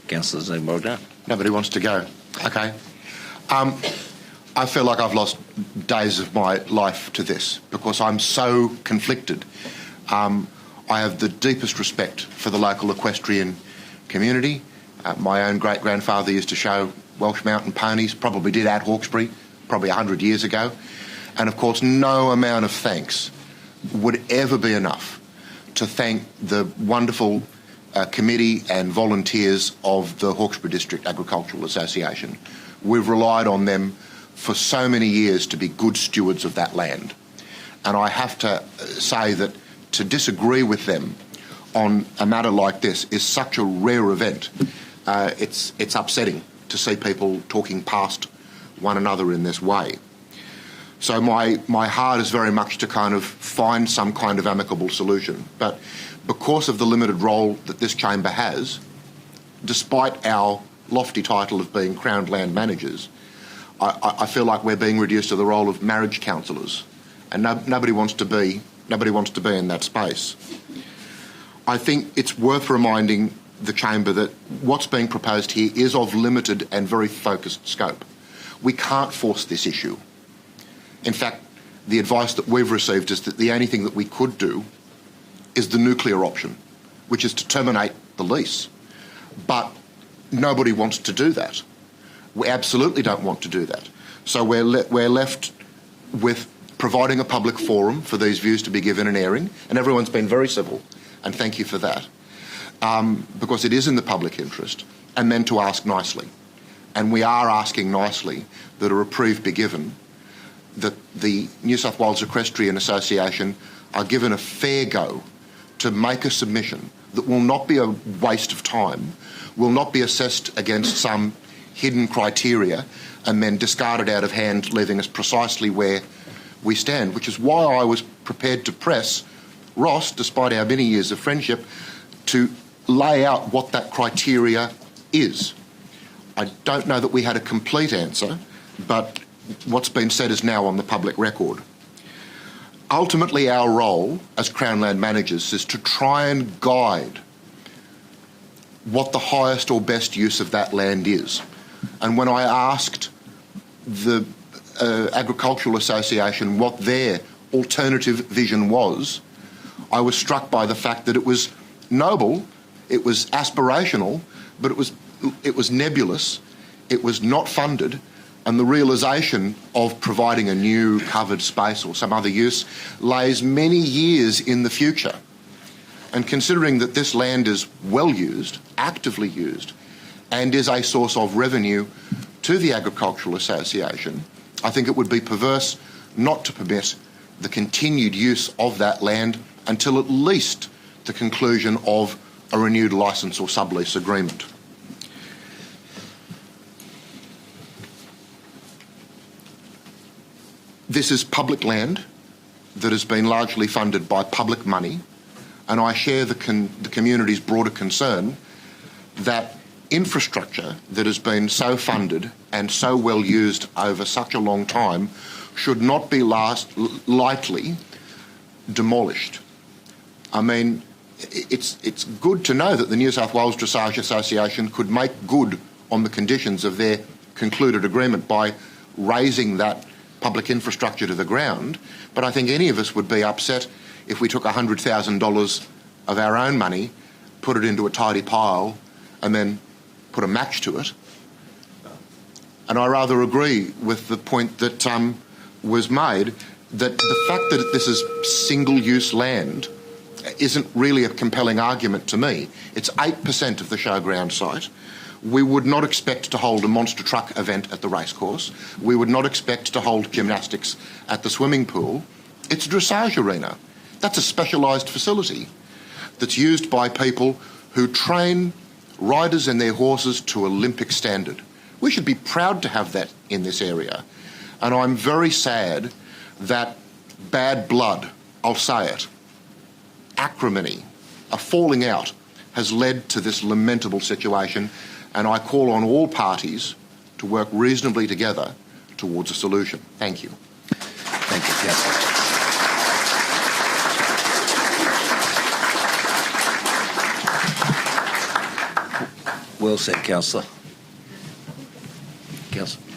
Councillors, well done. Nobody wants to go. Okay. I feel like I've lost days of my life to this because I'm so conflicted. I have the deepest respect for the local equestrian community. My own great-grandfather used to show Welsh mountain ponies, probably did at Hawkesbury, probably 100 years ago. And of course, no amount of thanks would ever be enough to thank the wonderful committee and volunteers of the Hawkesbury District Agricultural Association. We've relied on them for so many years to be good stewards of that land. And I have to say that to disagree with them on a matter like this is such a rare event. It's upsetting to see people talking past one another in this way. So my heart is very much to kind of find some kind of amicable solution. But because of the limited role that this chamber has, despite our lofty title of being Crown Land Managers, I feel like we're being reduced to the role of marriage counsellors, and nobody wants to be in that space. I think it's worth reminding the chamber that what's being proposed here is of limited and very focused scope. We can't force this issue. In fact, the advice that we've received is that the only thing that we could do is the nuclear option, which is to terminate the lease. But nobody wants to do that. We absolutely don't want to do that. So we're left with providing a public forum for these views to be given an airing, and everyone's been very civil, and thank you for that, because it is in the public interest, and then to ask nicely. And we are asking nicely that a reprieve be given, that the New South Wales Equestrian Association are given a fair go to make a submission that will not be a waste of time, will not be assessed against some hidden criteria and then discarded out of hand, leaving us precisely where we stand, which is why I was prepared to press Ross, despite our many years of friendship, to lay out what that criteria is. I don't know that we had a complete answer, but what's been said is now on the public record. Ultimately, our role as Crown Land Managers is to try and guide what the highest or best use of that land is. And when I asked the Agricultural Association what their alternative vision was, I was struck by the fact that it was noble, it was aspirational, but it was nebulous, it was not funded, and the realisation of providing a new covered space or some other use lays many years in the future. And considering that this land is well used, actively used, and is a source of revenue to the Agricultural Association, I think it would be perverse not to permit the continued use of that land until at least the conclusion of a renewed licence or sublease agreement. This is public land that has been largely funded by public money, and I share the community's broader concern that infrastructure that has been so funded and so well used over such a long time should not be lightly demolished. I mean, it's good to know that the New South Wales Dressage Association could make good on the conditions of their concluded agreement by raising that public infrastructure to the ground, but I think any of us would be upset if we took $100,000 of our own money, put it into a tidy pile, and then put a match to it. And I rather agree with the point that was made, that the fact that this is single-use land isn't really a compelling argument to me. It's 8% of the showground site. We would not expect to hold a monster truck event at the racecourse. We would not expect to hold gymnastics at the swimming pool. It's a dressage arena. That's a specialised facility that's used by people who train riders and their horses to Olympic standard. We should be proud to have that in this area. And I'm very sad that bad blood, I'll say it, acrimony, a falling out, has led to this lamentable situation, and I call on all parties to work reasonably together towards a solution. Thank you. Thank you, Councillor. Well said, Councillor. Councillor.